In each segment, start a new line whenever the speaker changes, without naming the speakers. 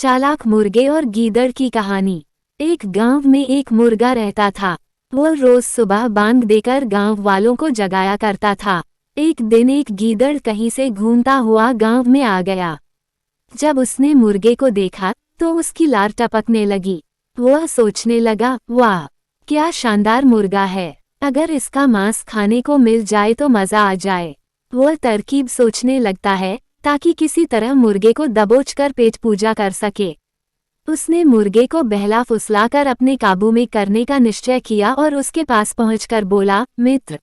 चालाक मुर्गे और गीदड़ की कहानी। एक गांव में एक मुर्गा रहता था। वह रोज सुबह बांग देकर गांव वालों को जगाया करता था। एक दिन एक गीदड़ कहीं से घूमता हुआ गांव में आ गया। जब उसने मुर्गे को देखा तो उसकी लार टपकने लगी। वह सोचने लगा, वाह क्या शानदार मुर्गा है, अगर इसका मांस खाने को मिल जाए तो मजा आ जाए। वह तरकीब सोचने लगता है ताकि किसी तरह मुर्गे को दबोचकर पेट पूजा कर सके। उसने मुर्गे को बहला फुसलाकर अपने काबू में करने का निश्चय किया और उसके पास पहुंचकर बोला, मित्र,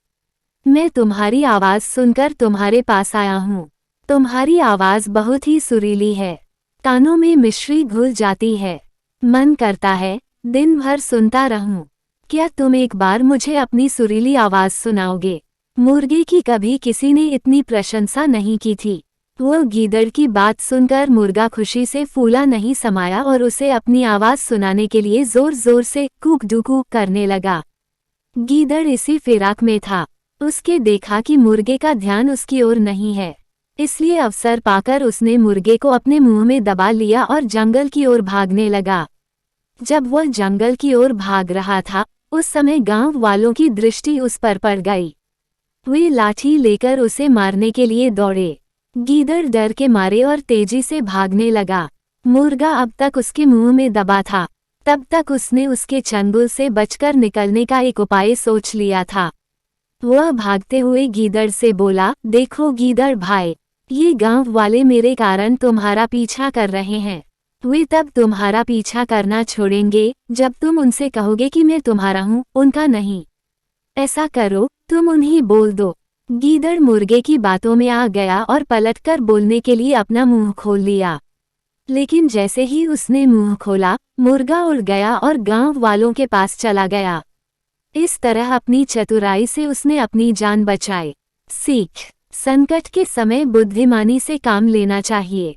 मैं तुम्हारी आवाज सुनकर तुम्हारे पास आया हूँ। तुम्हारी आवाज बहुत ही सुरीली है, कानों में मिश्री घुल जाती है, मन करता है दिन भर सुनता रहूं। क्या तुम एक बार मुझे अपनी सुरीली आवाज सुनाओगे? मुर्गे की कभी किसी ने इतनी प्रशंसा नहीं की थी। वह गीदड़ की बात सुनकर मुर्गा खुशी से फूला नहीं समाया और उसे अपनी आवाज सुनाने के लिए जोर जोर से कूक डुकूक करने लगा। गीदड़ इसी फिराक में था। उसके देखा कि मुर्गे का ध्यान उसकी ओर नहीं है, इसलिए अवसर पाकर उसने मुर्गे को अपने मुंह में दबा लिया और जंगल की ओर भागने लगा। जब वह जंगल की ओर भाग रहा था उस समय गांव वालों की दृष्टि उस पर पड़ गई। वे लाठी लेकर उसे मारने के लिए दौड़े। गीदड़ डर के मारे और तेजी से भागने लगा। मुर्गा अब तक उसके मुंह में दबा था। तब तक उसने उसके चंगुल से बचकर निकलने का एक उपाय सोच लिया था। वह भागते हुए गीदड़ से बोला, देखो गीदड़ भाई, ये गांव वाले मेरे कारण तुम्हारा पीछा कर रहे हैं। वे तब तुम्हारा पीछा करना छोड़ेंगे जब तुम उनसे कहोगे कि मैं तुम्हारा हूँ, उनका नहीं। ऐसा करो, तुम उन्हें बोल दो। गीदड़ मुर्गे की बातों में आ गया और पलटकर बोलने के लिए अपना मुंह खोल लिया। लेकिन जैसे ही उसने मुंह खोला, मुर्गा उड़ गया और गांव वालों के पास चला गया। इस तरह अपनी चतुराई से उसने अपनी जान बचाई। सीख: संकट के समय बुद्धिमानी से काम लेना चाहिए।